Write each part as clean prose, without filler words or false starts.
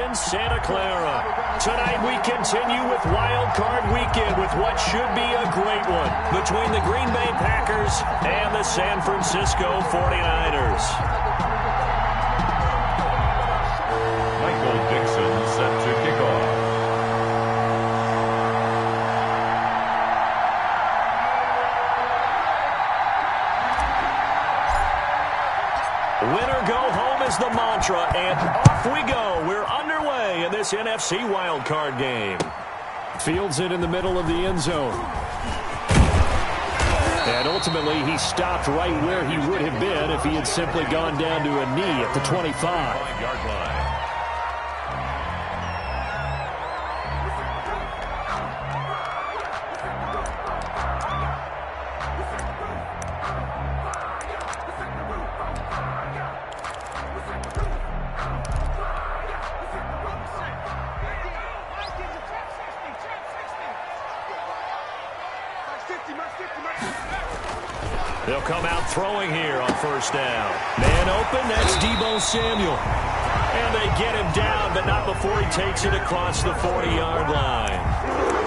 in Santa Clara. Tonight we continue with Wild Card Weekend with what should be a great one between the Green Bay Packers and the San Francisco 49ers. Michael Dixon set to kick off. Winner go home is the mantra, and off we go. We're underway in this NFC wildcard game. Fields it in the middle of the end zone. And ultimately, he stopped right where he would have been if he had simply gone down to a knee at the 25-yard line. They'll come out throwing here on first down. Man open, that's Deebo Samuel. And they get him down, but not before he takes it across the 40-yard line.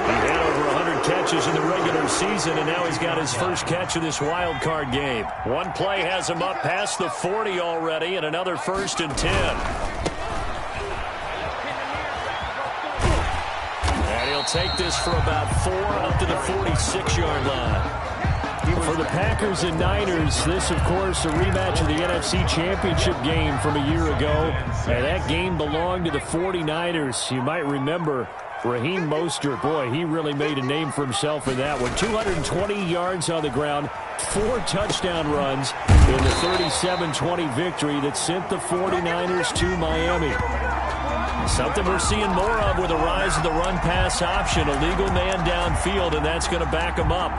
He had over 100 catches in the regular season, and now he's got his first catch of this wild card game. One play has him up past the 40 already, and another 1st and 10. And he'll take this for about 4 up to the 46-yard line. For the Packers and Niners, this, of course, a rematch of the NFC Championship game from a year ago. And that game belonged to the 49ers. You might remember Raheem Mostert. Boy, he really made a name for himself in that one. 220 yards on the ground, 4 touchdown runs in the 37-20 victory that sent the 49ers to Miami. Something we're seeing more of with the rise of the run-pass option. A legal man downfield, and that's going to back him up.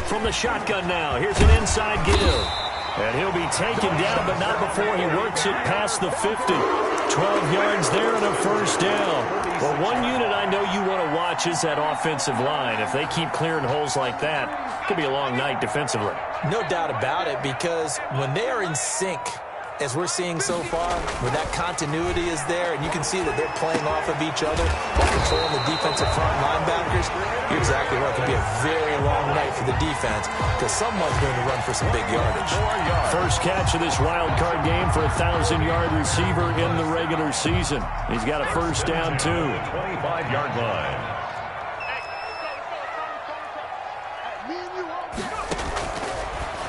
From the shotgun now, here's an inside give. And he'll be taken down, but not before he works it past the 50. 12 yards there and a first down. Well, one unit I know you want to watch is that offensive line. If they keep clearing holes like that, it could be a long night defensively. No doubt about it, because when they are in sync, as we're seeing so far, where that continuity is there, and you can see that they're playing off of each other while controlling the defensive front linebackers, you're exactly right. It could be a very long night for the defense because someone's going to run for some big yardage. First catch of this wild card game for a 1,000-yard receiver in the regular season. He's got a first down, too. 25-yard line.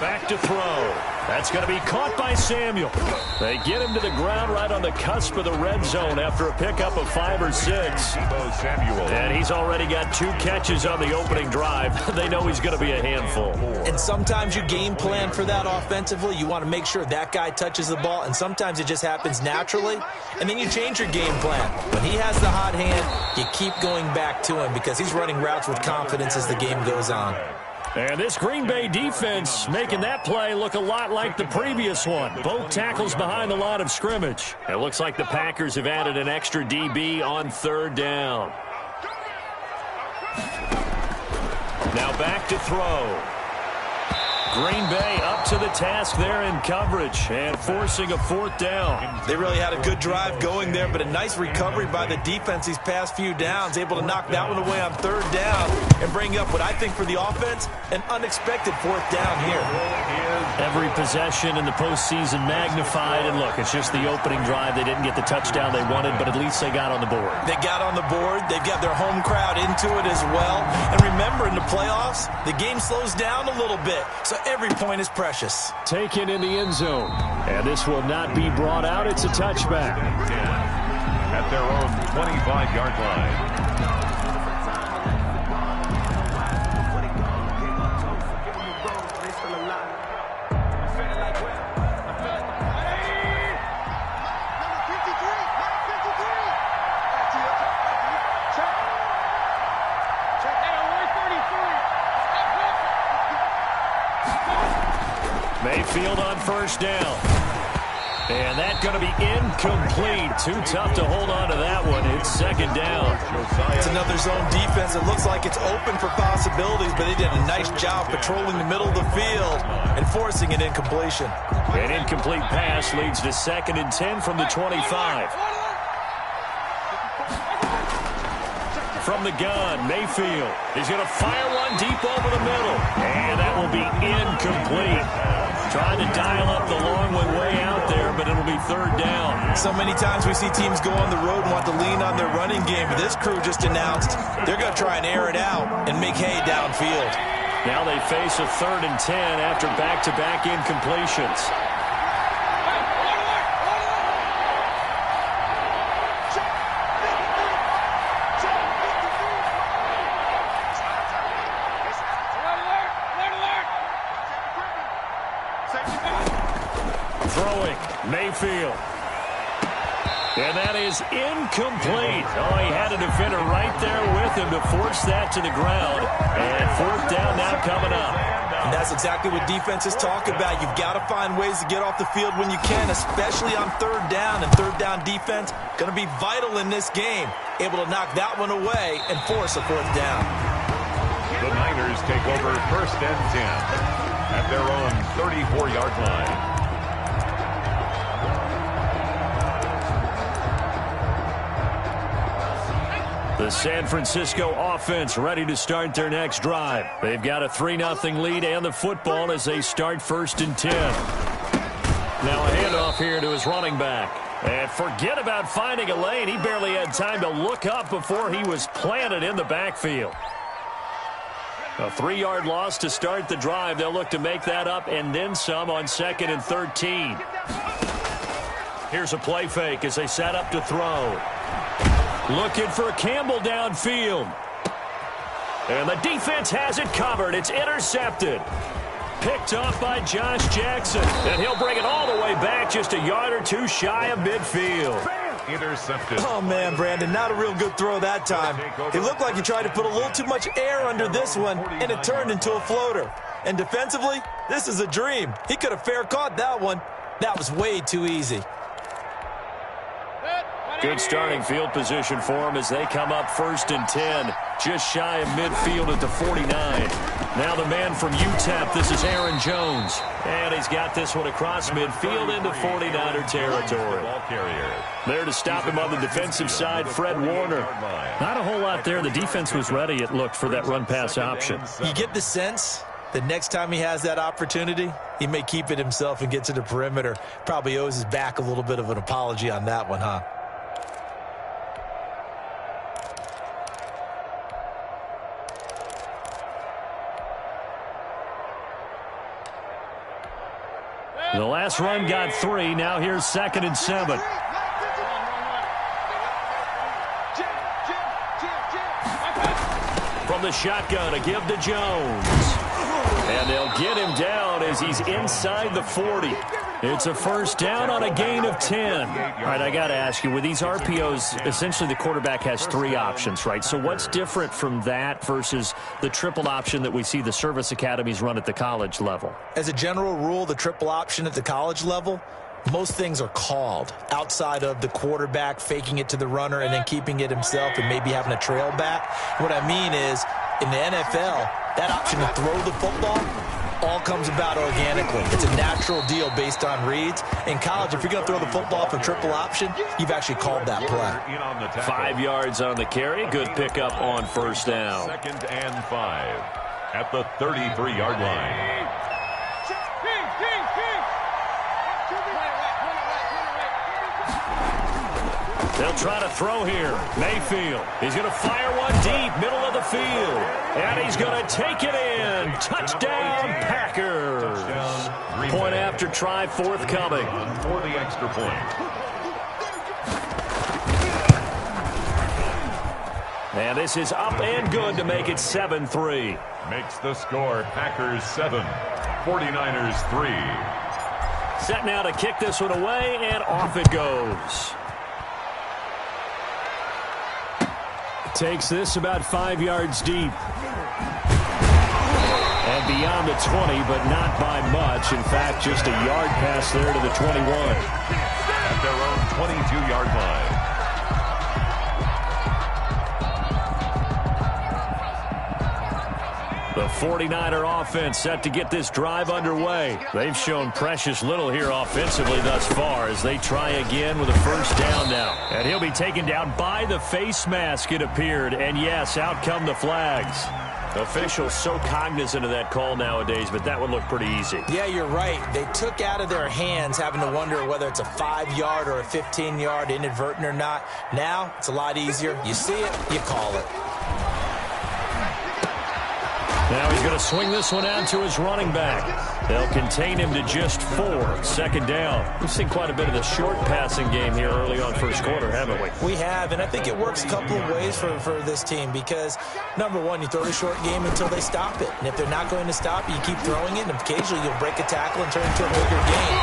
Back to throw. That's going to be caught by Samuel. They get him to the ground right on the cusp of the red zone after a pickup of 5 or 6. And he's already got 2 catches on the opening drive. They know he's going to be a handful. And sometimes you game plan for that offensively. You want to make sure that guy touches the ball, and sometimes it just happens naturally. And then you change your game plan. When he has the hot hand, you keep going back to him because he's running routes with confidence as the game goes on. And this Green Bay defense making that play look a lot like the previous one. Both tackles behind the line of scrimmage. It looks like the Packers have added an extra DB on 3rd down. Now back to throw. Green Bay up to the task there in coverage and forcing a 4th down. They really had a good drive going there, but a nice recovery by the defense these past few downs, able to knock that one away on 3rd down and bring up what I think for the offense, an unexpected 4th down here. Every possession in the postseason magnified, and look, it's just the opening drive. They didn't get the touchdown they wanted, but at least they got on the board. They got on the board. They've got their home crowd into it as well. And remember, in the playoffs, the game slows down a little bit, so every point is precious. Taken in the end zone. And this will not be brought out. It's a touchback. At their own 25-yard line. Mayfield on first down. And that's going to be incomplete. Too tough to hold on to that one. It's second down. It's another zone defense. It looks like it's open for possibilities, but they did a nice job patrolling the middle of the field and forcing an incompletion. An incomplete pass leads to 2nd and 10 from the 25. From the gun, Mayfield is going to fire one deep over the middle. And that will be incomplete. Trying to dial up the long one way out there, but it'll be 3rd down. So many times we see teams go on the road and want to lean on their running game, but this crew just announced they're going to try and air it out and make hay downfield. Now they face a 3rd and 10 after back-to-back incompletions. Throwing, Mayfield. And that is incomplete. Oh, he had a defender right there with him to force that to the ground. And 4th down now coming up. And that's exactly what defenses talk about. You've got to find ways to get off the field when you can, especially on 3rd down. And 3rd down defense going to be vital in this game. Able to knock that one away and force a 4th down. The Niners take over 1st and 10 at their own 34-yard line. The San Francisco offense ready to start their next drive. They've got a 3-0 lead and the football as they start 1st and 10. Now a handoff here to his running back. And forget about finding a lane. He barely had time to look up before he was planted in the backfield. A 3-yard loss to start the drive. They'll look to make that up and then some on 2nd and 13. Here's a play fake as they set up to throw. Looking for Campbell downfield. And the defense has it covered. It's intercepted. Picked off by Josh Jackson. And he'll bring it all the way back just a yard or two shy of midfield. Intercepted. Oh, man, Brandon, not a real good throw that time. It looked like he tried to put a little too much air under this one, and it turned into a floater. And defensively, this is a dream. He could have fair caught that one. That was way too easy. Good starting field position for them as they come up 1st and 10. Just shy of midfield at the 49. Now the man from UTEP, this is Aaron Jones. And he's got this one across midfield into 49er territory. There to stop him on the defensive side, Fred Warner. Not a whole lot there. The defense was ready, it looked, for that run-pass option. You get the sense that next time he has that opportunity, he may keep it himself and get to the perimeter. Probably owes his back a little bit of an apology on that one, huh? The last run got 3. Now here's 2nd and 7. From the shotgun, a give to Jones. And they'll get him down as he's inside the 40. It's a 1st down on a gain of 10. All right, I got to ask you, with these RPOs, essentially the quarterback has 3 options, right? So what's different from that versus the triple option that we see the service academies run at the college level? As a general rule, the triple option at the college level, most things are called outside of the quarterback faking it to the runner and then keeping it himself and maybe having a trail back. What I mean is, in the NFL, that option to throw the football all comes about organically. It's a natural deal based on reads. In college, if you're going to throw the football for triple option, you've actually called that play. 5 yards on the carry. Good pickup on 1st down. 2nd and 5 at the 33-yard line. They'll try to throw here. Mayfield. He's going to fire one deep, middle of the field. And he's going to take it in. Touchdown, Packers. Point after try forthcoming. For the extra point. And this is up and good to make it 7-3. Makes the score Packers 7, 49ers 3. Set now to kick this one away, and off it goes. Takes this about 5 yards deep. And beyond the 20, but not by much. In fact, just a yard pass there to the 21. At their own 22-yard line. The 49er offense set to get this drive underway. They've shown precious little here offensively thus far as they try again with a first down now. And he'll be taken down by the face mask, it appeared. And yes, out come the flags. Officials so cognizant of that call nowadays, but that would look pretty easy. Yeah, you're right. They took out of their hands having to wonder whether it's a 5-yard or a 15-yard inadvertent or not. Now, it's a lot easier. You see it, you call it. Now he's going to swing this one out to his running back. They'll contain him to just 4. Second down. We've seen quite a bit of the short passing game here early on first quarter, haven't we? We have, and I think it works a couple of ways for this team because, number one, you throw the short game until they stop it. And if they're not going to stop it, you keep throwing it, and occasionally you'll break a tackle and turn it into a bigger game.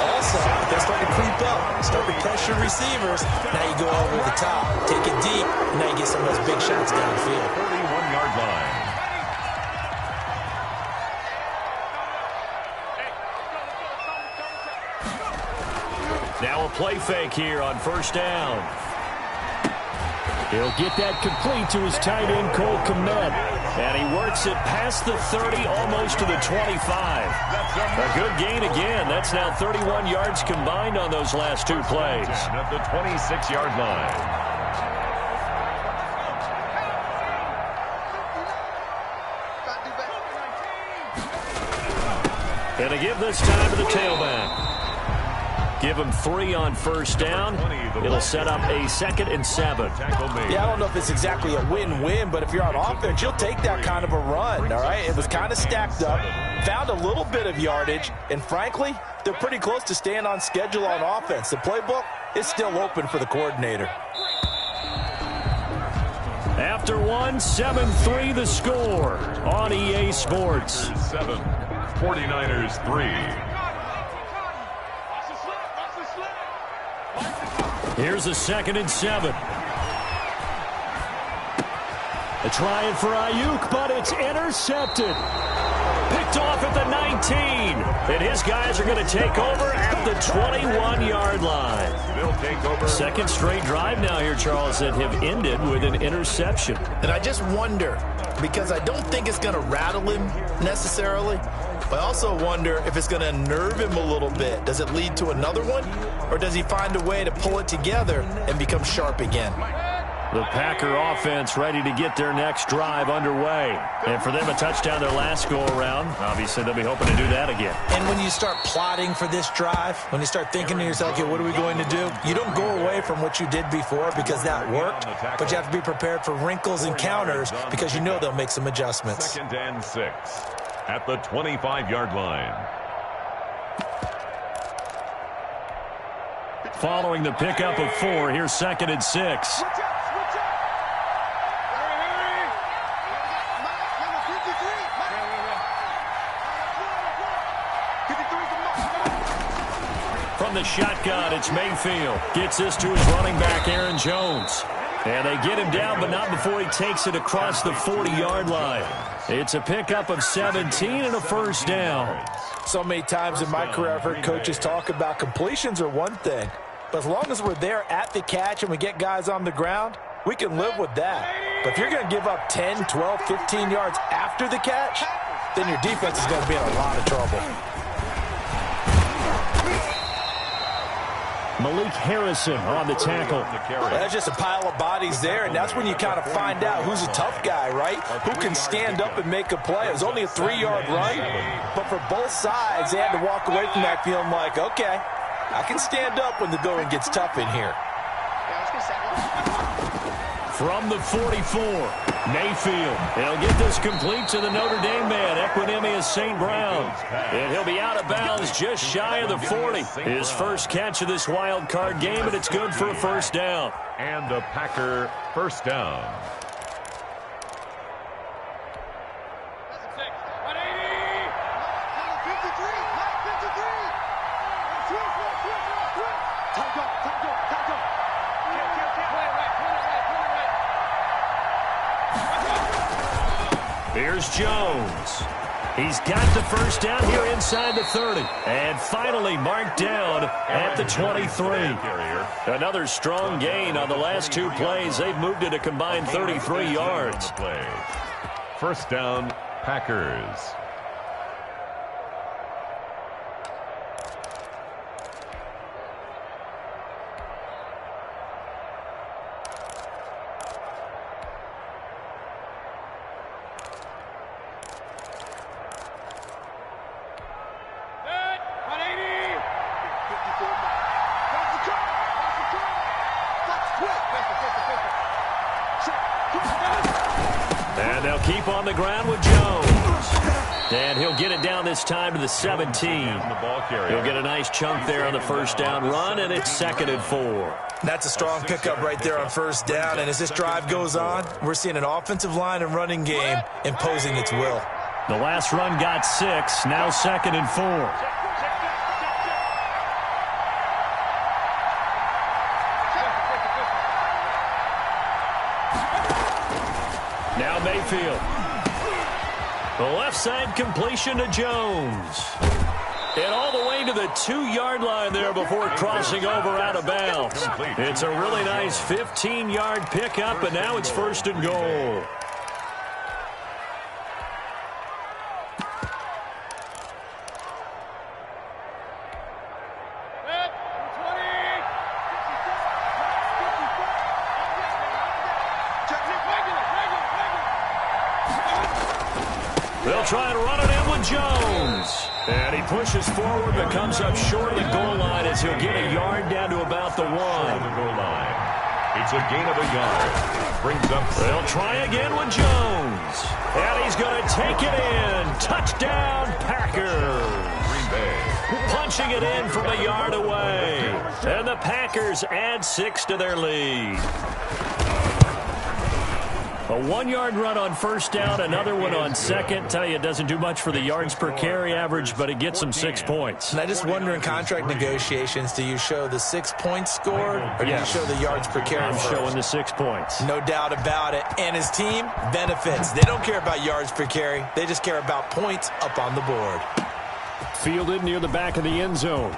Also, if they start to creep up, start to pressure receivers, now you go over the top, take it deep, and now you get some of those big shots downfield. 31-yard line. Now a play fake here on first down. He'll get that complete to his tight end, Cole Kmet. And he works it past the 30, almost to the 25. A good gain again. That's now 31 yards combined on those last 2 plays. At the 26-yard line. And to give this time to the tailback. Give him 3 on first down. It'll set up a 2nd and 7. Yeah, I don't know if it's exactly a win-win, but if you're on offense, you'll take that kind of a run, all right? It was kind of stacked up, found a little bit of yardage, and frankly, they're pretty close to staying on schedule on offense. The playbook is still open for the coordinator. After 1, 7-3 the score on EA Sports. 7, 49ers 3. Here's a 2nd and 7. They're trying for Ayuk, but it's intercepted. Picked off at the 19. And his guys are going to take over at the 21-yard line. They'll take over. 2nd straight drive now here, Charles, that have ended with an interception. And I just wonder, because I don't think it's going to rattle him necessarily, but I also wonder if it's going to unnerve him a little bit. Does it lead to another one? Or does he find a way to pull it together and become sharp again? The Packer offense ready to get their next drive underway. And for them, a touchdown their last go-around. Obviously, they'll be hoping to do that again. And when you start plotting for this drive, when you start thinking to yourself, okay, what are we going to do? You don't go away from what you did before because that worked, but you have to be prepared for wrinkles and counters because you know they'll make some adjustments. 2nd and 6 at the 25-yard line. Following the pickup of 4, here's 2nd and 6. From the shotgun, it's Mayfield. Gets this to his running back, Aaron Jones. And they get him down, but not before he takes it across the 40-yard line. It's a pickup of 17 and a first down. So many times in my career, I've heard coaches talk about completions are one thing. But as long as we're there at the catch and we get guys on the ground, we can live with that. But if you're going to give up 10, 12, 15 yards after the catch, then your defense is going to be in a lot of trouble. Malik Harrison on the tackle. That's just a pile of bodies there, and that's when you kind of find out who's a tough guy, right? Who can stand up and make a play. It was only a 3-yard run, but for both sides, they had to walk away from that feeling like, okay, I can stand up when the going gets tough in here. From the 44, Mayfield. He'll get this complete to the Notre Dame man, Equinemius St. Brown. And he'll be out of bounds just shy of the 40. His first catch of this wild card game, and it's good for a first down. And a Packer first down. Here's Jones. He's got the first down here inside the 30. And finally marked down at the 23. Another strong gain on the last two plays. They've moved it a combined 33 yards. First down, Packers. And they'll keep on the ground with Jones. And he'll get it down this time to the 17. He'll get a nice chunk there on the first down run, and it's 2nd and 4. That's a strong pickup right there on first down. And as this drive goes on, we're seeing an offensive line and running game imposing its will. The last run got 6, now 2nd and 4. Now Mayfield. The left side completion to Jones. And all the way to the 2-yard line there before crossing over out of bounds. It's a really nice 15-yard pickup, and now it's 1st and goal. They'll try and run it in with Jones. And he pushes forward but comes up short of the goal line as he'll get a yard down to about the 1. The goal line. It's a gain of a yard. Brings up. They'll try again with Jones. And he's going to take it in. Touchdown, Packers. Green Bay. Punching it in from a yard away. And the Packers add 6 to their lead. A 1-yard run on first down, another one on second. Tell you, it doesn't do much for the yards per carry average, but it gets them 6 points. And I just wonder in contract negotiations, do you show the 6 points scored, or do you show the yards per carry? I'm showing the 6 points. No doubt about it. And his team benefits. They don't care about yards per carry. They just care about points up on the board. Fielded near the back of the end zone.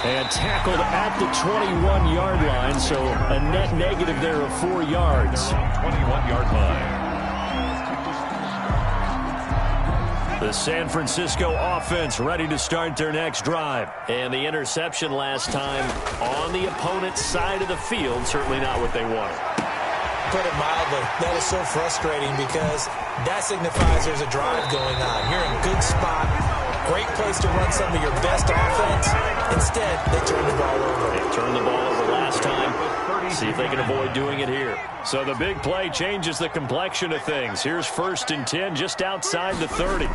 And tackled at the 21-yard line, so a net negative there of 4 yards. 21-yard line. The San Francisco offense ready to start their next drive. And the interception last time on the opponent's side of the field, certainly not what they wanted. Put it mildly, that is so frustrating because that signifies there's a drive going on. You're in a good spot. Great place to run some of your best offense. Instead, they turn the ball over. They turned the ball over last time. See if they can avoid doing it here. So the big play changes the complexion of things. Here's 1st and 10 just outside the 30.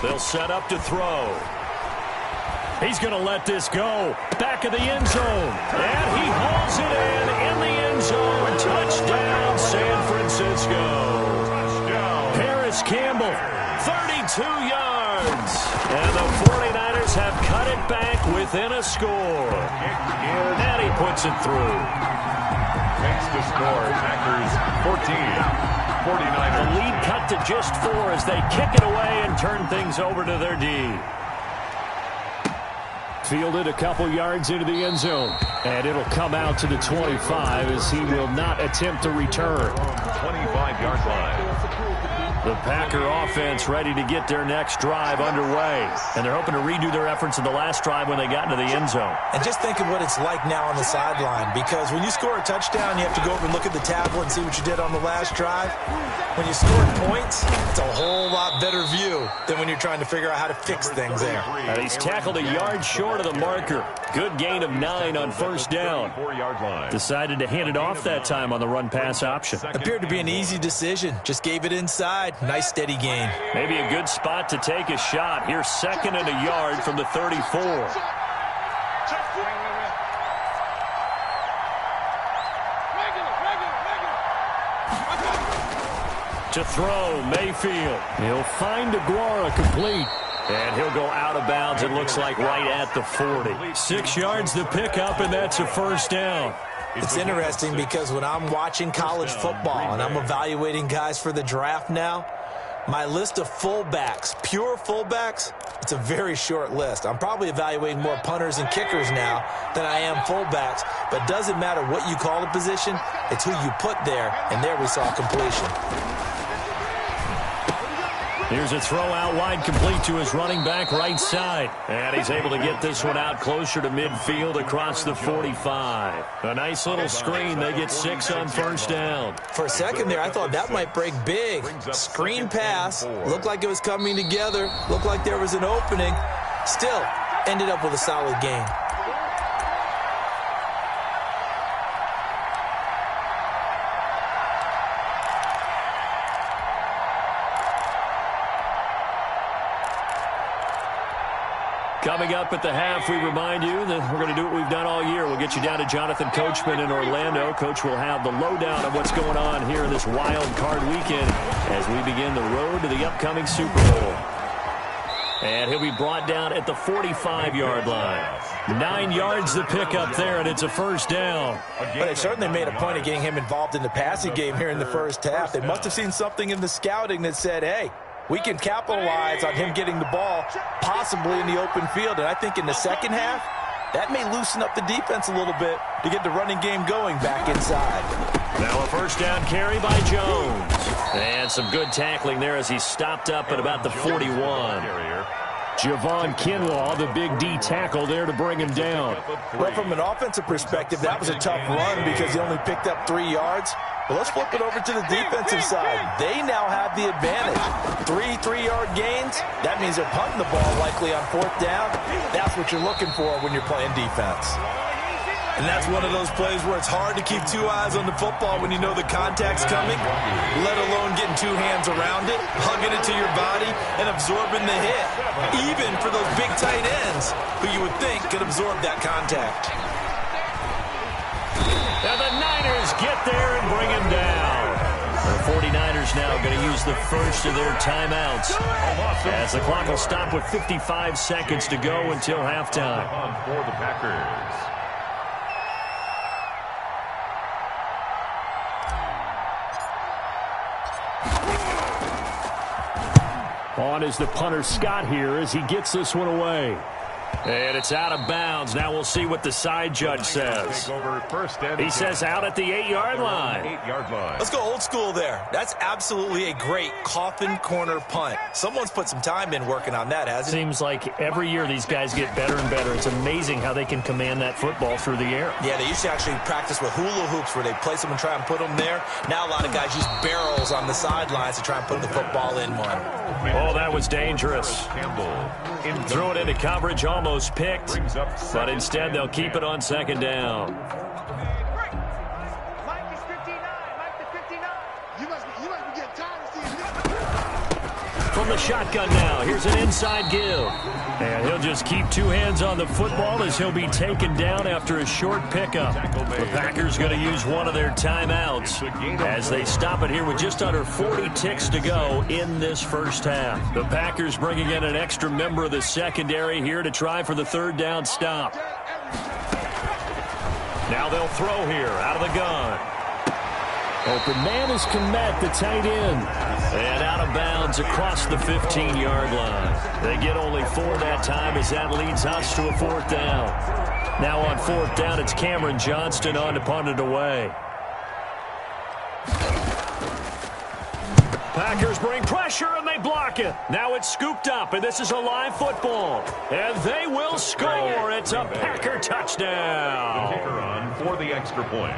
They'll set up to throw. He's going to let this go. Back of the end zone. And he hauls it in the end zone. Touchdown, San Francisco. Touchdown. Harris Campbell, 32 yards. And the 49ers have cut it back within a score. And he puts it through. Makes the score. Packers 14. 49ers. The lead cut to just 4 as they kick it away and turn things over to their D. Fielded a couple yards into the end zone. And it'll come out to the 25 as he will not attempt to return. 25-yard line. The Packer offense ready to get their next drive underway. And they're hoping to redo their efforts in the last drive when they got into the end zone. And just think of what it's like now on the sideline. Because when you score a touchdown, you have to go over and look at the tablet and see what you did on the last drive. When you score points, it's a whole lot better view than when you're trying to figure out how to fix things there. And he's tackled a yard short of the marker. Good gain of 9 on first down. 4-yard line. Decided to hand it off that time on the run-pass option. Appeared to be an easy decision. Just gave it inside. Nice steady gain. Maybe a good spot to take a shot. Here's 2nd and a yard from the 34. To throw, Mayfield. He'll find Aguara complete. And he'll go out of bounds, it looks like, right at the 40. 6 yards to pick up, and that's a first down. It's interesting because when I'm watching college football and I'm evaluating guys for the draft now, My list of fullbacks, pure fullbacks, it's a very short list. I'm probably evaluating more punters and kickers now than I am fullbacks, but it doesn't matter what you call the position, it's who you put there, and there we saw completion. Here's a throw out wide, complete to his running back right side. And he's able to get this one out closer to midfield across the 45. A nice little screen. They get 6 on first down. For a second there, I thought that might break big. Screen pass. Looked like it was coming together. Looked like there was an opening. Still, ended up with a solid game. Coming up at the half, we remind you that we're going to do what we've done all year. We'll get you down to Jonathan Coachman in Orlando. Coach will have the lowdown of what's going on here in this wild card weekend as we begin the road to the upcoming Super Bowl. And he'll be brought down at the 45-yard line. 9 yards to pick up there, and it's a first down. But they certainly made a point of getting him involved in the passing game here in the first half. They must have seen something in the scouting that said, hey, we can capitalize on him getting the ball possibly in the open field. And I think in the second half, that may loosen up the defense a little bit to get the running game going back inside. Now a first down carry by Jones. And some good tackling there as he stopped up at about the 41. Javon Kinlaw, the big D tackle there to bring him down. Well, from an offensive perspective, that was a tough run because he only picked up 3 yards. But let's flip it over to the defensive side. They now have the advantage. 3 3-yard gains, that means they're punting the ball likely on fourth down. That's what you're looking for when you're playing defense. And that's one of those plays where it's hard to keep 2 eyes on the football when you know the contact's coming, let alone getting 2 hands around it, hugging it to your body, and absorbing the hit, even for those big tight ends who you would think could absorb that contact. And the Niners get there and bring him down. The 49ers now going to use the first of their timeouts as the clock will stop with 55 seconds to go until halftime. For the Packers. On is the punter Scott here as he gets this one away. And it's out of bounds. Now we'll see what the side judge says. He says out at the 8-yard line. Let's go old school there. That's absolutely a great coffin corner punt. Someone's put some time in working on that, hasn't it? Seems like every year these guys get better and better. It's amazing how they can command that football through the air. Yeah, they used to actually practice with hula hoops where they place them and try and put them there. Now a lot of guys use barrels on the sidelines to try and put the football in one. Oh, that was dangerous. Threw it into coverage, almost picked, but instead they'll keep it on second down. From the shotgun now, here's an inside give. And he'll just keep 2 hands on the football as he'll be taken down after a short pickup. The Packers going to use one of their timeouts as they stop it here with just under 40 ticks to go in this first half. The Packers bringing in an extra member of the secondary here to try for the third down stop. Now they'll throw here out of the gun. Open man is Kmet, the tight end. And out of bounds across the 15-yard line. They get only 4 that time as that leads us to a fourth down. Now on fourth down, it's Cameron Johnston on to punt it away. Packers bring pressure, and they block it. Now it's scooped up, and this is a live football. And they will score. It's a Packer touchdown. The kicker on for the extra point.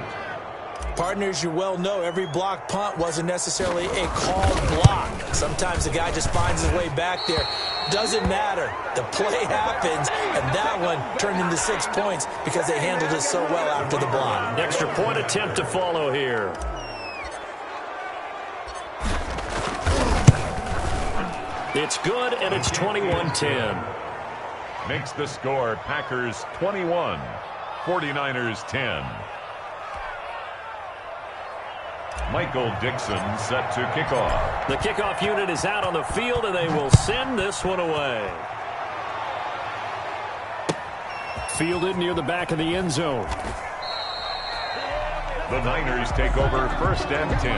Partners, you well know every block punt wasn't necessarily a called block. Sometimes the guy just finds his way back there. Doesn't matter. The play happens, and that one turned into 6 points because they handled it so well after the block. Extra point attempt to follow here. It's good, and it's 21-10. Makes the score Packers 21, 49ers 10. Michael Dixon set to kick off. The kickoff unit is out on the field, and they will send this one away. Fielded near the back of the end zone. The Niners take over 1st and 10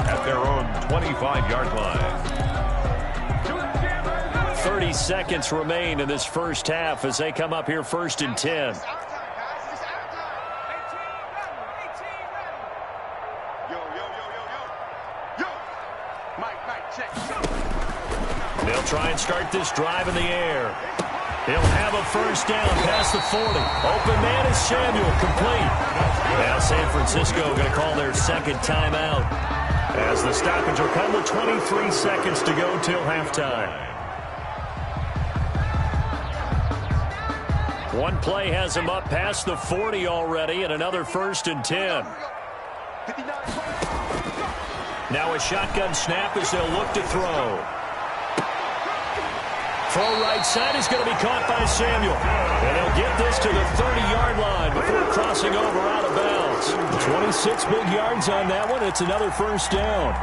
at their own 25-yard line. 30 seconds remain in this first half as they come up here 1st and 10. They'll try and start this drive in the air. He'll have a first down past the 40. Open man is Samuel, complete. Now San Francisco going to call their second timeout as the stoppage will come with 23 seconds to go till halftime. One play has him up past the 40 already, and another 1st and 10. Now a shotgun snap as they'll look to throw. Throw right side is going to be caught by Samuel. And he'll get this to the 30-yard line before crossing over out of bounds. 26 big yards on that one. It's another first down.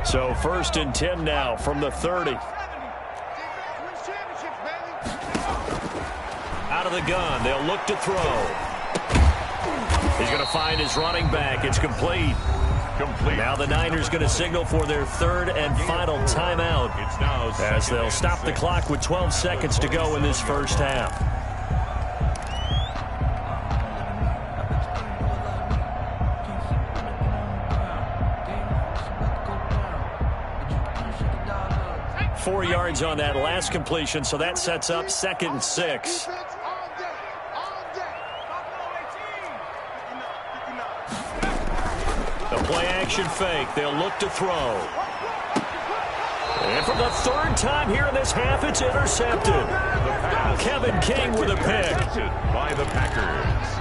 So 1st and 10 now from the 30. Out of the gun. They'll look to throw. He's going to find his running back. It's complete. Now the Niners going to signal for their 3rd and final timeout as they'll stop the clock with 12 seconds to go in this first half. Four yards on that last completion, so that sets up 2nd and 6. The play action fake. They'll look to throw. And for the 3rd time here in this half, it's intercepted. Kevin King with a pick. By the Packers.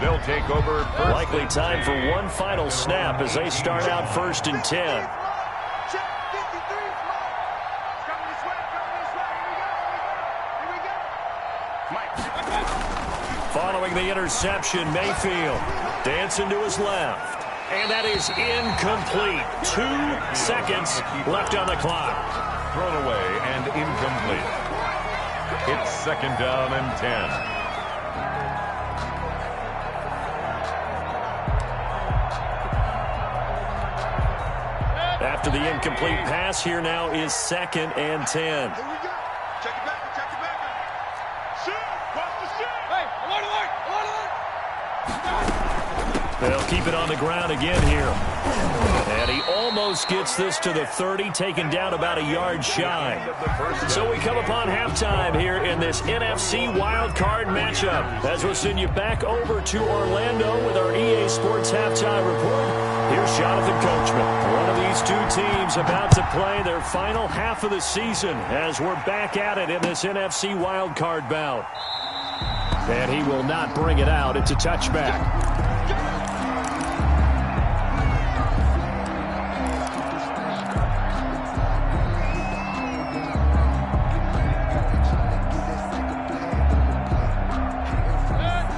They'll take over. Likely time for one final snap as they start out 1st and 10. Following the interception, Mayfield dancing to his left. And that is incomplete. 2 seconds left on the clock. Thrown away and incomplete. It's 2nd down and 10. After the incomplete pass, here now is 2nd and 10. They'll keep it on the ground again here. And he almost gets this to the 30, taken down about a yard shy. So we come upon halftime here in this NFC wildcard matchup. As we'll send you back over to Orlando with our EA Sports Halftime Report. Here's Jonathan Coachman. One of these two teams about to play their final half of the season as we're back at it in this NFC wildcard bout. And he will not bring it out. It's a touchback.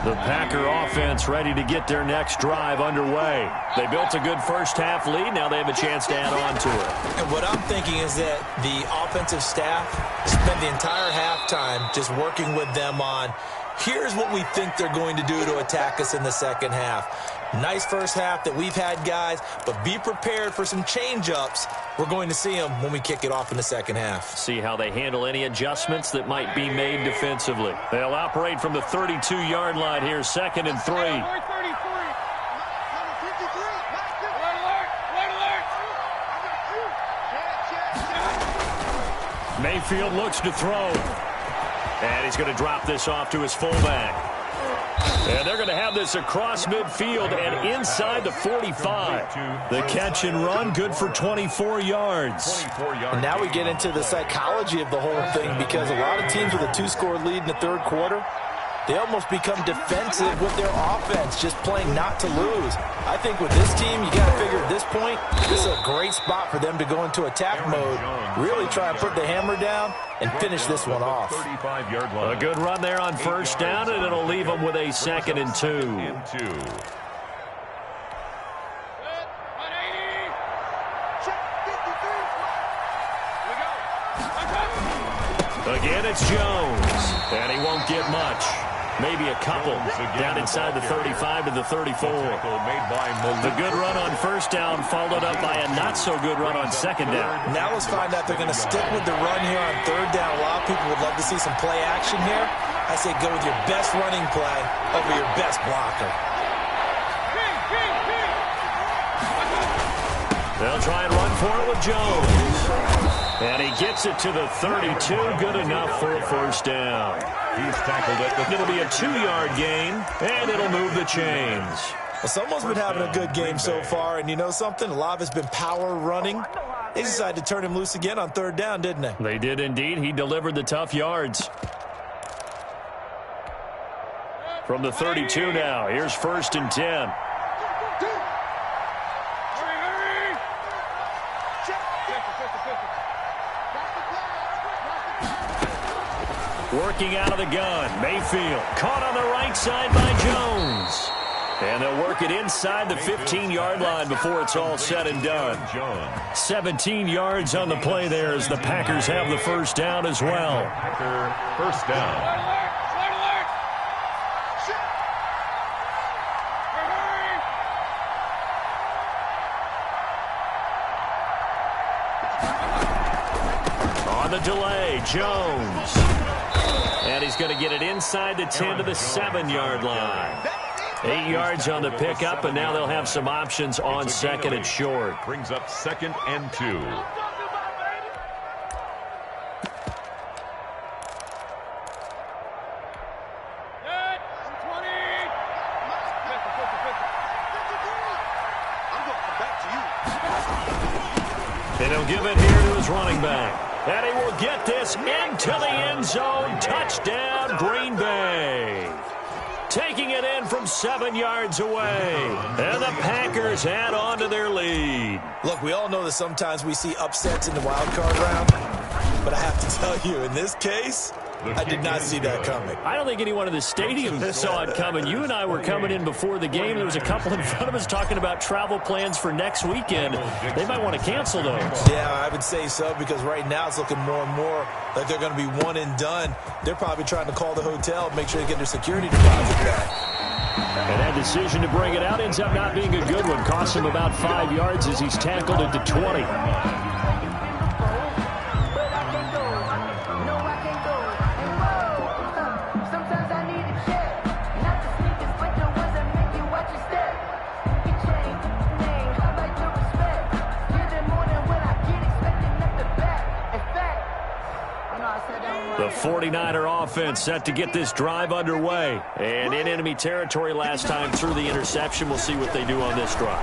The Packer offense ready to get their next drive underway. They built a good first half lead. Now they have a chance to add on to it. And what I'm thinking is that the offensive staff spent the entire halftime just working with them on, here's what we think they're going to do to attack us in the second half. Nice first half that we've had, guys, but be prepared for some change-ups. We're going to see them when we kick it off in the second half. See how they handle any adjustments that might be made defensively. They'll operate from the 32-yard line here, 2nd and 3. Mayfield looks to throw. And he's going to drop this off to his fullback. And they're going to have this across midfield and inside the 45. The catch and run, good for 24 yards. And now we get into the psychology of the whole thing, because a lot of teams with a 2-score lead in the third quarter, They almost become defensive with their offense, just playing not to lose. I think with this team, you got to figure at this point, this is a great spot for them to go into attack mode, really try and put the hammer down and finish this one off. 35-yard line. A good run there on first down, and it'll leave them with a 2nd and 2. Again, it's Jones, and he won't get much. Maybe a couple down inside the 35 to the 34. The good run on first down followed up by a not-so-good run on second down. Now let's find out they're going to stick with the run here on third down. A lot of people would love to see some play action here. I say go with your best running play over your best blocker. They'll try and run for it with Jones. And he gets it to the 32. Good enough for a first down. He's tackled it. It'll be a 2-yard gain, and it'll move the chains. Well, someone's been having a good game so far, and you know something? A lot of it's been power running. They decided to turn him loose again on third down, didn't they? They did indeed. He delivered the tough yards. From the 32 now, here's 1st and 10. Working out of the gun, Mayfield caught on the right side by Jones. And they'll work it inside the 15-yard line before it's all said and done. 17 yards on the play there as the Packers have the first down as well. First down. On the delay, Jones. And he's going to get it inside the 10 to the 7-yard line. 8 yards on the pickup, and now they'll have some options on 2nd and short. Brings up 2nd and 2. And he'll give it here to his running back. And he will get this into the end zone. Touchdown, Green Bay. Taking it in from 7 yards away. And the Packers add on to their lead. Look, we all know that sometimes we see upsets in the wild card round. But I have to tell you, in this case, I did not see that coming. I don't think anyone in the stadium saw it coming. You and I were coming in before the game. There was a couple in front of us talking about travel plans for next weekend. They might want to cancel those. Yeah, I would say so, because right now it's looking more and more like they're going to be one and done. They're probably trying to call the hotel and make sure they get their security deposit back. And that decision to bring it out ends up not being a good one. Costs him about 5 yards as he's tackled at the 20. The 49er offense set to get this drive underway. And in enemy territory last time through the interception. We'll see what they do on this drive.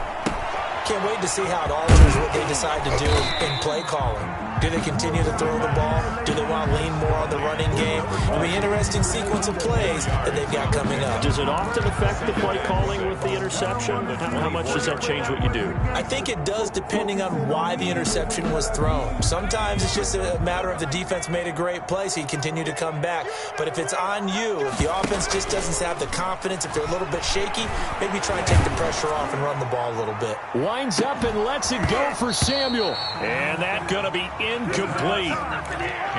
Can't wait to see how it alters what they decide to do in play calling. Do they continue to throw the ball? Do they want to lean more on the running game? It'll be an interesting sequence of plays that they've got coming up. Does it often affect the play calling with the interception? How much does that change what you do? I think it does, depending on why the interception was thrown. Sometimes it's just a matter of the defense made a great play, so you continue to come back. But if it's on you, if the offense just doesn't have the confidence, if they're a little bit shaky, maybe try and take the pressure off and run the ball a little bit. Winds up and lets it go for Samuel. And that's going to be incomplete.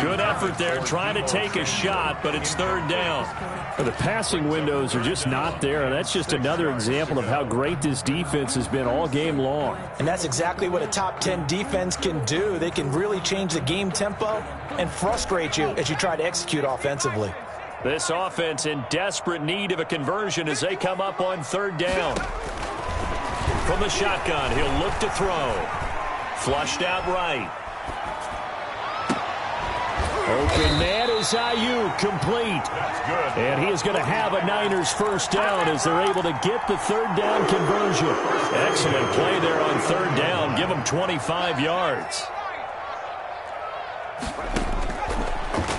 Good effort there, trying to take a shot, but it's third down. The passing windows are just not there, and that's just another example of how great this defense has been all game long. And that's exactly what a top 10 defense can do. They can really change the game tempo and frustrate you as you try to execute offensively. This offense in desperate need of a conversion as they come up on third down. From the shotgun, he'll look to throw. Flushed out right. Open man is Ayuk, complete. That's good. And he is going to have a Niners first down as they're able to get the third down conversion. Excellent play there on third down. Give them 25 yards.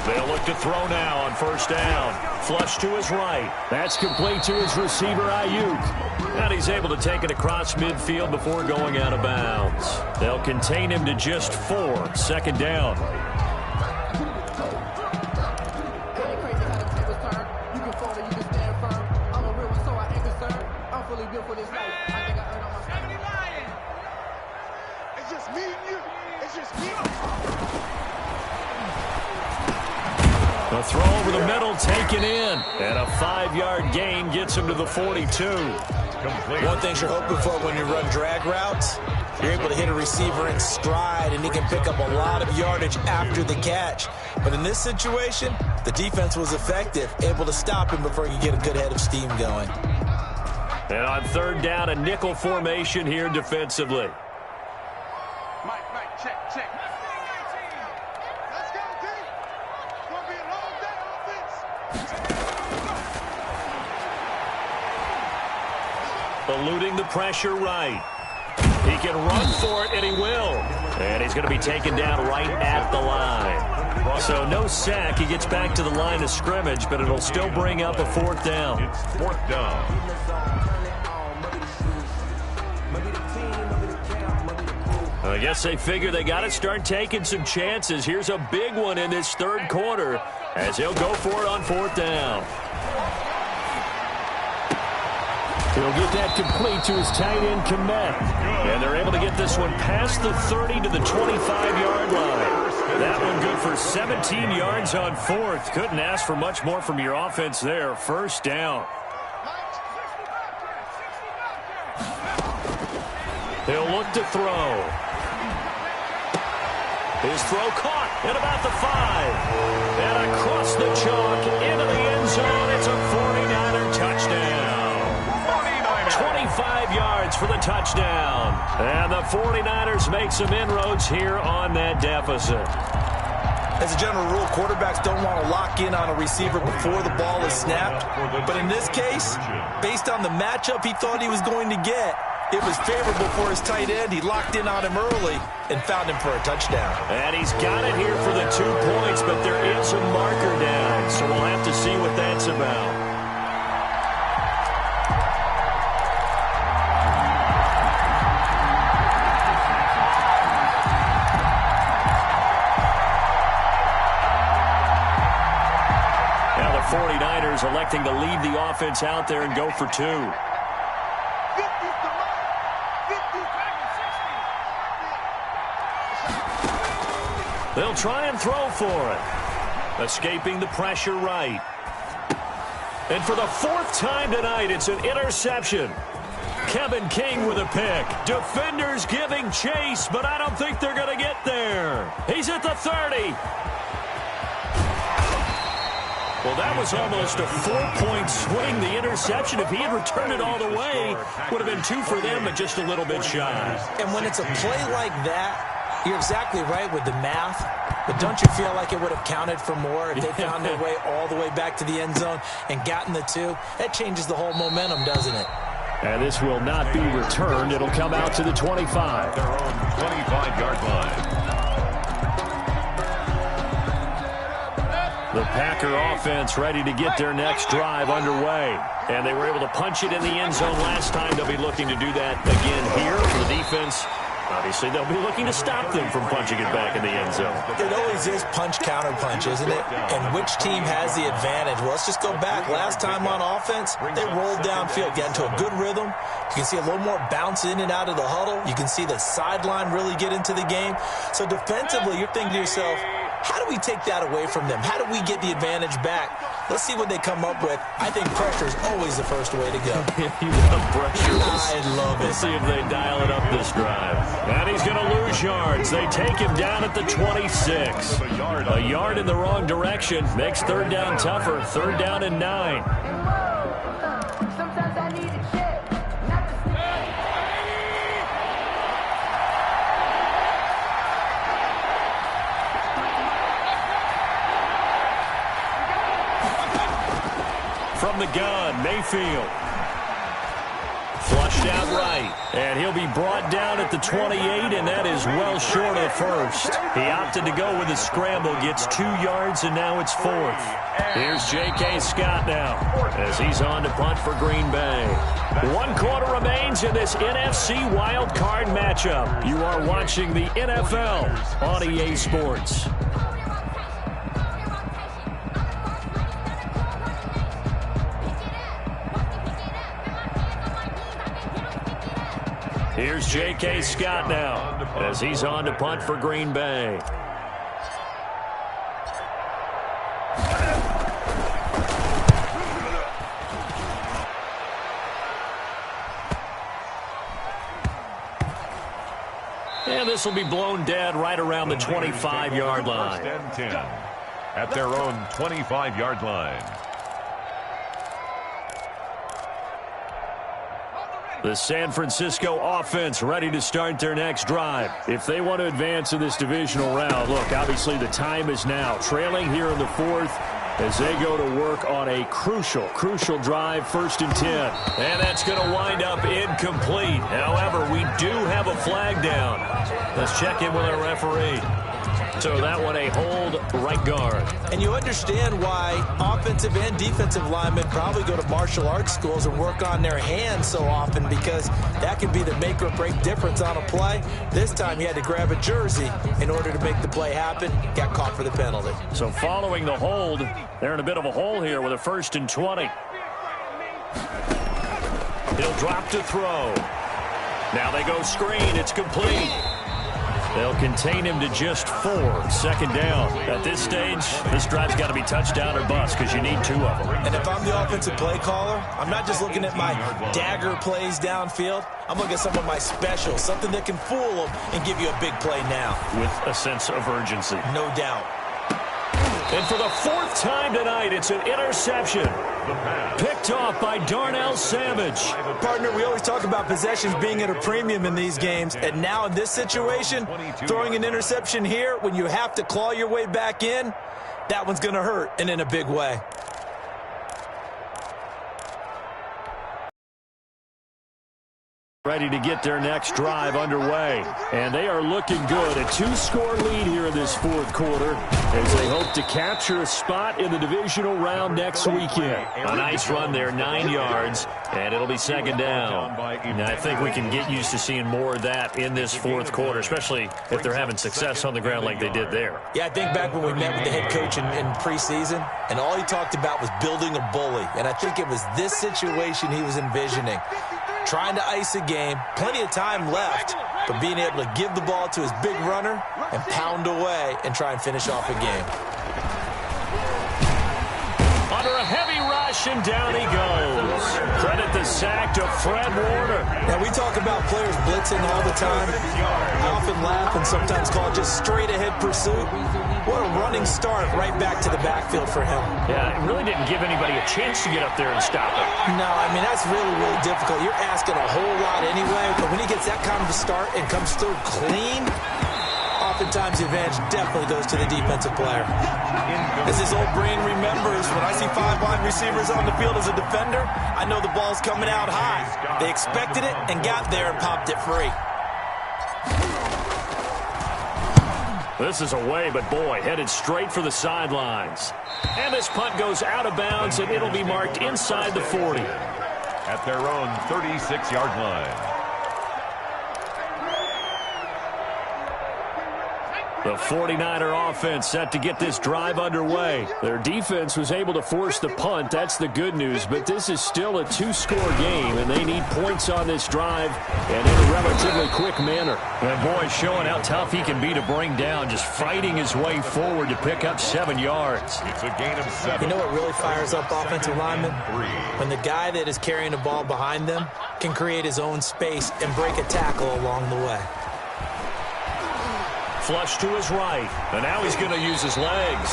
They'll look to throw now on first down. Flush to his right. That's complete to his receiver, Ayuk. And he's able to take it across midfield before going out of bounds. They'll contain him to just 4. Second down. The throw over the middle taken in. And a 5-yard gain gets him to the 42. Complete. One thing you're hoping for when you run drag routes, you're able to hit a receiver in stride, and he can pick up a lot of yardage after the catch. But in this situation, the defense was effective, able to stop him before he could get a good head of steam going. And on third down, a nickel formation here defensively. Mike, check. Let's go, D. It's going to be a long day on offense. Eluding the pressure right. He can run for it, and he will. And he's going to be taken down right at the line. So no sack. He gets back to the line of scrimmage, but it'll still bring up a 4th down. It's 4th down. I guess they figure they got to start taking some chances. Here's a big one in this third quarter as he'll go for it on 4th down. He'll get that complete to his tight end, Komet. And they're able to get this one past the 30 to the 25-yard line. That one good for 17 yards on 4th. Couldn't ask for much more from your offense there. First down. He'll look to throw. His throw caught at about the 5. And across the chalk into the end zone. It's a 49er touchdown. 25 yards for the touchdown. And the 49ers make some inroads here on that deficit. As a general rule, quarterbacks don't want to lock in on a receiver before the ball is snapped. But in this case, based on the matchup he thought he was going to get, it was favorable for his tight end. He locked in on him early and found him for a touchdown. And he's got it here for the 2 points, but there is a marker down, so we'll have to see what that's about. Now the 49ers electing to leave the offense out there and go for 2. They'll try and throw for it. Escaping the pressure right. And for the 4th time tonight, it's an interception. Kevin King with a pick. Defenders giving chase, but I don't think they're going to get there. He's at the 30. Well, that was almost a 4-point swing. The interception, if he had returned it all the way, would have been 2 for them, but just a little bit shy. And when it's a play like that, you're exactly right with the math, but don't you feel like it would have counted for more if they found their way all the way back to the end zone and gotten the 2? That changes the whole momentum, doesn't it? And this will not be returned. It'll come out to the 25. Their own 25-yard line. The Packer offense ready to get their next drive underway. And they were able to punch it in the end zone last time. They'll be looking to do that again here for the defense. Obviously, they'll be looking to stop them from punching it back in the end zone. It always is punch-counter-punch, isn't it? And which team has the advantage? Well, let's just go back. Last time on offense, they rolled downfield, got into a good rhythm. You can see a little more bounce in and out of the huddle. You can see the sideline really get into the game. So defensively, you're thinking to yourself, how do we take that away from them? How do we get the advantage back? Let's see what they come up with. I think pressure is always the first way to go. You love pressure. I love it. Let's see if they dial it up this drive. And he's going to lose yards. They take him down at the 26. A yard in the wrong direction. Makes third down tougher. Third down and 9. From the gun, Mayfield. Flush pushed out right. And he'll be brought down at the 28, and that is well short of the first. He opted to go with a scramble, gets 2 yards, and now it's 4th. Here's J.K. Scott now as he's on to punt for Green Bay. 1 quarter remains in this NFC wild card matchup. You are watching the NFL on EA Sports. Here's J.K. Scott now as he's on to punt for Green Bay. And this will be blown dead right around the 25-yard line. First and 10 at their own 25-yard line. The San Francisco offense ready to start their next drive. If they want to advance in this divisional round, look, obviously the time is now. Trailing here in the 4th as they go to work on a crucial drive, 1st and 10. And that's going to wind up incomplete. However, we do have a flag down. Let's check in with our referee. So that one a hold, right guard. And you understand why offensive and defensive linemen probably go to martial arts schools and work on their hands so often, because that can be the make or break difference on a play. This time he had to grab a jersey in order to make the play happen. Got caught for the penalty. So following the hold, they're in a bit of a hole here with a 1st and 20. He'll drop to throw. Now they go screen. It's complete. They'll contain him to just 4. 2nd down. At this stage, this drive's got to be touchdown or bust because you need 2 of them. And if I'm the offensive play caller, I'm not just looking at my dagger plays downfield. I'm looking at some of my specials, something that can fool them and give you a big play now. With a sense of urgency. No doubt. And for the 4th time tonight, it's an interception. Picked off by Darnell Savage. Partner, we always talk about possessions being at a premium in these games. And now in this situation, throwing an interception here when you have to claw your way back in, that one's going to hurt, and in a big way. Ready to get their next drive underway. And they are looking good. A 2-score lead here in this 4th quarter as they hope to capture a spot in the divisional round next weekend. A nice run there, 9 yards, and it'll be 2nd down. Now, I think we can get used to seeing more of that in this 4th quarter, especially if they're having success on the ground like they did there. Yeah, I think back when we met with the head coach in preseason, and all he talked about was building a bully. And I think it was this situation he was envisioning. Trying to ice a game, plenty of time left, but being able to give the ball to his big runner and pound away and try and finish off a game. Under a heavy rush, and down he goes. Credit the sack to Fred Warner. Now, we talk about players blitzing all the time. I often laugh and sometimes call it just straight-ahead pursuit. What a running start right back to the backfield for him. Yeah, it really didn't give anybody a chance to get up there and stop him. No, I mean, that's really, really difficult. You're asking a whole lot anyway, but when he gets that kind of a start and comes through clean, oftentimes the advantage definitely goes to the defensive player. As his old brain remembers, when I see 5 wide receivers on the field as a defender, I know the ball's coming out high. They expected it and got there and popped it free. This is away, but boy, headed straight for the sidelines. And this punt goes out of bounds, and it'll be marked inside the 40. At their own 36-yard line. The 49er offense set to get this drive underway. Their defense was able to force the punt. That's the good news. But this is still a 2-score game, and they need points on this drive and in a relatively quick manner. And boy, showing how tough he can be to bring down, just fighting his way forward to pick up 7 yards. It's a gain of 7. You know what really fires up offensive linemen? When the guy that is carrying the ball behind them can create his own space and break a tackle along the way. Flush to his right, and now he's going to use his legs.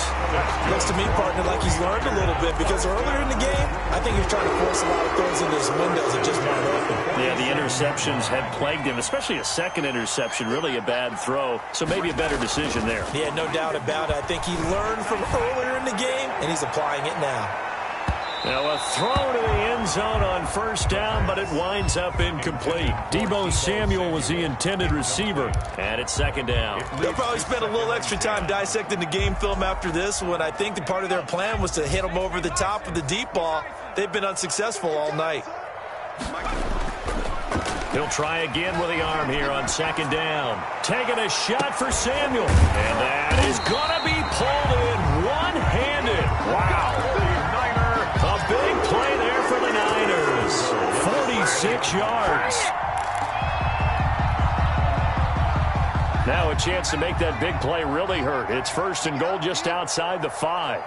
Looks to me, partner, like he's learned a little bit, because earlier in the game, I think he was trying to force a lot of throws into his windows that just weren't open. Yeah, the interceptions had plagued him, especially a second interception, really a bad throw. So maybe a better decision there. Yeah, no doubt about it. I think he learned from earlier in the game, and he's applying it now. Now a throw to the end zone on first down, but it winds up incomplete. Deebo Samuel was the intended receiver, and it's second down. They'll probably spend a little extra time dissecting the game film after this one. I think the part of their plan was to hit them over the top of the deep ball. They've been unsuccessful all night. He'll try again with the arm here on second down. Taking a shot for Samuel. And that is going to be pulled in one-handed. Wow. A big play there for the Niners. 46 yards. Now a chance to make that big play really hurt. It's first and goal just outside the 5.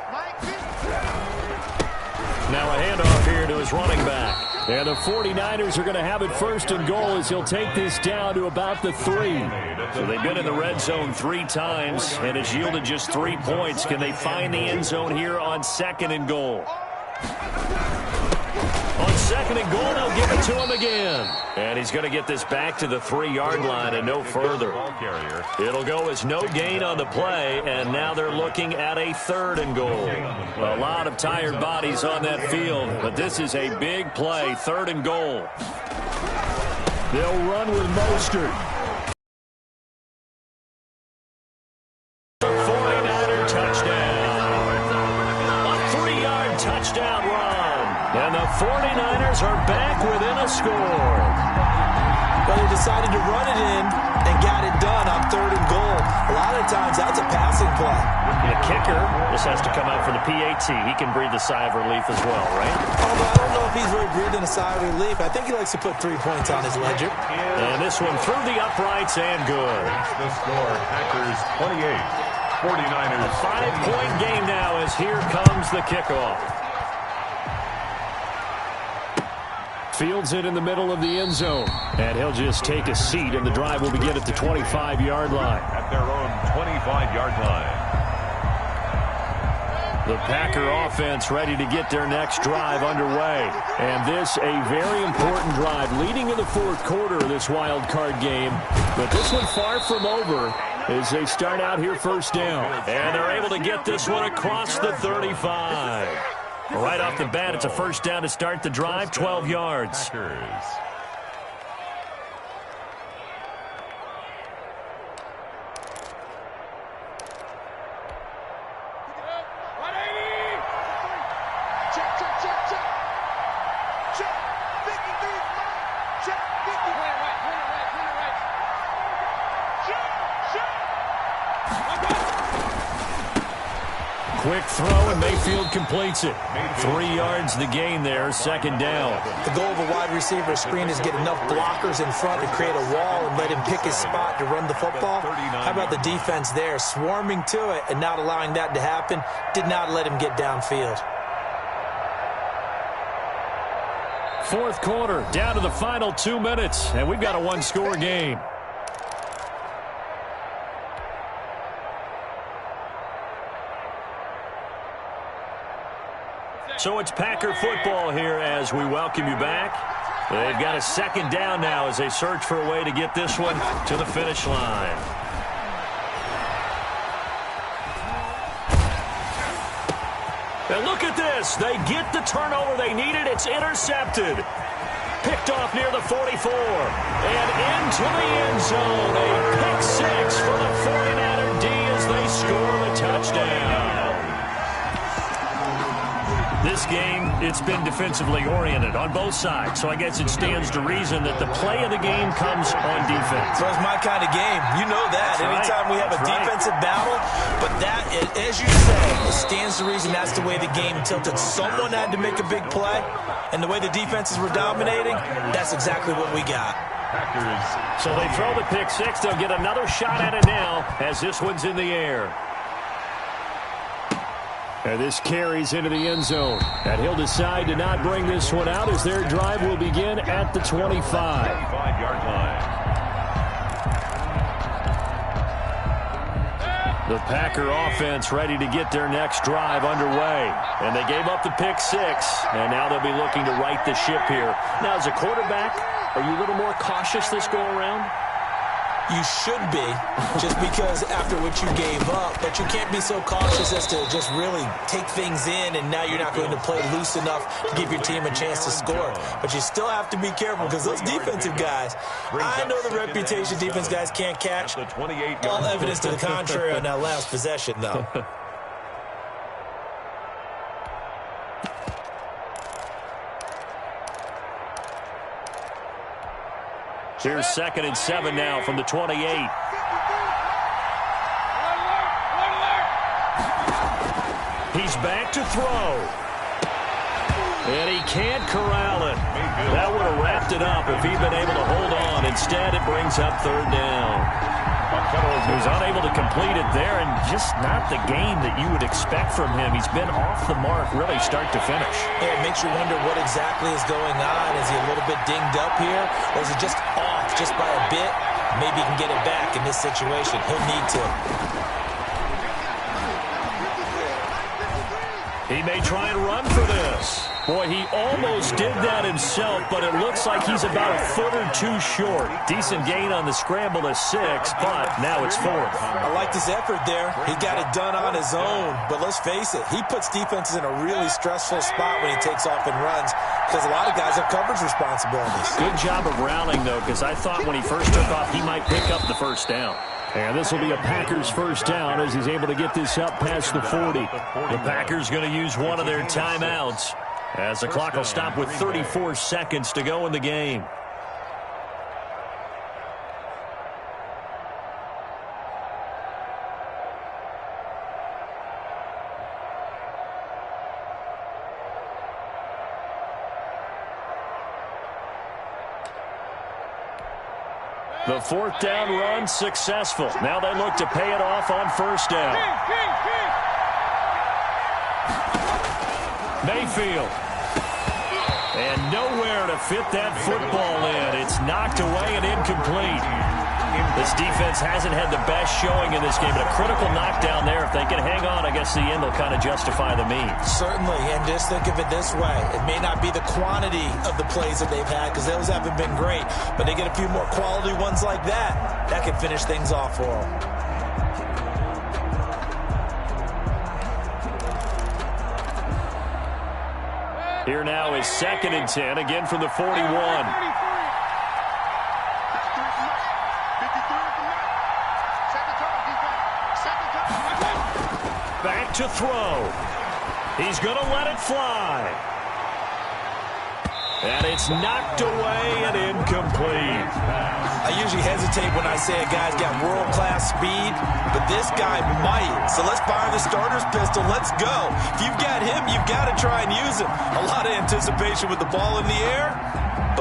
Now a handoff here to his running back. And the 49ers are going to have it first and goal as he'll take this down to about the 3. So they've been in the red zone 3 times, and it's yielded just 3 points. Can they find the end zone here on second and goal? On second and goal, they'll give it to him again. And he's going to get this back to the 3-yard line and no further. It'll go as no gain on the play, and now they're looking at a third and goal. A lot of tired bodies on that field, but this is a big play, third and goal. They'll run with Mostert. 49er touchdown. A 3-yard touchdown run. And the 49ers are back within a score. But they decided to run it in and got it done on third and goal. A lot of times that's a passing play. The kicker just has to come out for the PAT. He can breathe a sigh of relief as well, right? Although I don't know if he's really breathing a sigh of relief. I think he likes to put 3 points on his ledger. And this one through the uprights and good. The score, Packers 28, 49ers. 5-point game now as here comes the kickoff. Fields it in the middle of the end zone. And he'll just take a seat, and the drive will begin at the 25-yard line. At their own 25-yard line. The Packer offense ready to get their next drive underway. And this a very important drive leading in the fourth quarter of this wild card game. But this one far from over as they start out here first down. And they're able to get this one across the 35. Right off the bat, it's a first down to start the drive, 12 yards. Packers. Quick throw, and Mayfield completes it. 3 yards the gain there, second down. The goal of a wide receiver screen is get enough blockers in front to create a wall and let him pick his spot to run the football. How about the defense there, swarming to it and not allowing that to happen? Did not let him get downfield. Fourth quarter, down to the final 2 minutes, and we've got a one-score game. So it's Packer football here as we welcome you back. They've got a second down now as they search for a way to get this one to the finish line. And look at this. They get the turnover they needed. It's intercepted. Picked off near the 44. And into the end zone. A pick six for the 49er D as they score the touchdown. This game, it's been defensively oriented on both sides, so I guess it stands to reason that the play of the game comes on defense. So it's my kind of game. You know that. That's Anytime right. we have a defensive battle, but that, as you say, it stands to reason that's the way the game tilted. Someone had to make a big play, and the way the defenses were dominating, that's exactly what we got. Packers. So they throw the pick six. They'll get another shot at it now as this one's in the air. And this carries into the end zone. And he'll decide to not bring this one out as their drive will begin at the 25. 25-yard line. The Packer offense ready to get their next drive underway. And they gave up the pick six, and now they'll be looking to right the ship here. Now, as a quarterback, are you a little more cautious this go-around? You should be, just because after what you gave up, but you can't be so cautious as to just really take things in, and now you're not going to play loose enough to give your team a chance to score. But you still have to be careful because those defensive guys, I know the reputation defense guys can't catch. All evidence to the contrary on that last possession, though. Here's 2nd and 7 now from the 28. He's back to throw. And he can't corral it. That would have wrapped it up if he'd been able to hold on. Instead, it brings up 3rd down. He's unable to complete it there, and just not the game that you would expect from him. He's been off the mark really start to finish. Yeah, it makes you wonder what exactly is going on. Is he a little bit dinged up here, or is it just off just by a bit? Maybe he can get it back in this situation. He'll need to. He may try and run for this. Boy, he almost did that himself, but it looks like he's about a foot or two short. Decent gain on the scramble to 6, but now it's 4th. I like this effort there. He got it done on his own, but let's face it, he puts defenses in a really stressful spot when he takes off and runs because a lot of guys have coverage responsibilities. Good job of rallying, though, because I thought when he first took off, he might pick up the 1st down. And this will be a Packers 1st down as he's able to get this up past the 40. The Packers going to use one of their timeouts as the clock will stop with 34 seconds to go in the game. The 4th down run successful. Now they look to pay it off on 1st down. Mayfield. And nowhere to fit that football in. It's knocked away and incomplete. This defense hasn't had the best showing in this game, but a critical knockdown there. If they can hang on, I guess the end will kind of justify the means. Certainly, and just think of it this way. It may not be the quantity of the plays that they've had because those haven't been great, but they get a few more quality ones like that. That can finish things off for them. Here now is 2nd and 10, again from the 41. Back to throw. He's going to let it fly. And it's knocked away and incomplete. I usually hesitate when I say a guy's got world-class speed, but this guy might. So let's fire the starter's pistol. Let's go. If you've got him, you've got to try and use him. A lot of anticipation with the ball in the air,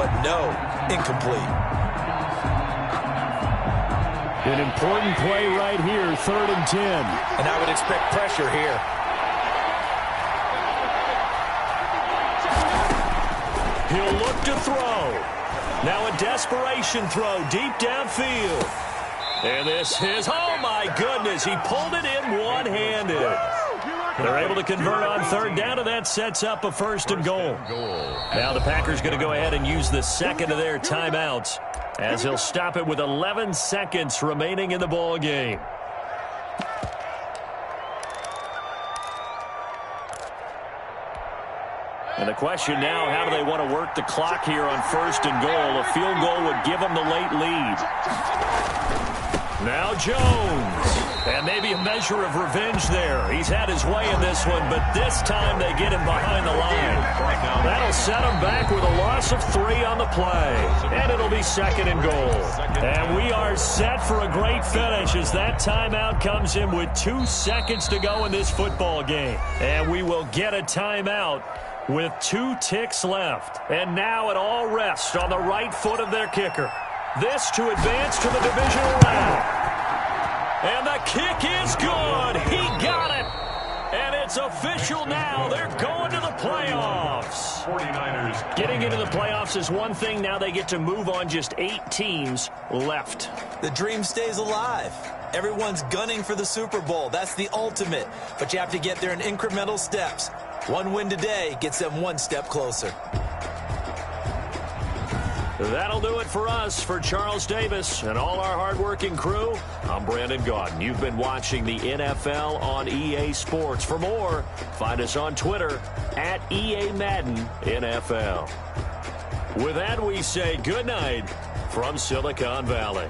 but no, incomplete. An important play right here, 3rd and 10. And I would expect pressure here. He'll look to throw. Now a desperation throw deep downfield. And this is, oh my goodness, he pulled it in one-handed. They're able to convert on 3rd down, and that sets up a 1st and goal. Now the Packers going to go ahead and use the 2nd of their timeouts as he'll stop it with 11 seconds remaining in the ball game. And the question now, how do they want to work the clock here on 1st and goal? A field goal would give them the late lead. Now Jones. And maybe a measure of revenge there. He's had his way in this one, but this time they get him behind the line. That'll set him back with a loss of 3 on the play. And it'll be 2nd and goal. And we are set for a great finish as that timeout comes in with 2 seconds to go in this football game. And we will get a timeout with 2 ticks left. And now it all rests on the right foot of their kicker. This to advance to the divisional round. And the kick is good. He got it. And it's official now. They're going to the playoffs. 49ers. Getting into the playoffs is one thing. Now they get to move on. Just 8 teams left. The dream stays alive. Everyone's gunning for the Super Bowl. That's the ultimate. But you have to get there in incremental steps. One win today gets them 1 step closer. That'll do it for us. For Charles Davis and all our hardworking crew, I'm Brandon Gaudin. You've been watching the NFL on EA Sports. For more, find us on Twitter at EA Madden NFL. With that, we say good night from Silicon Valley.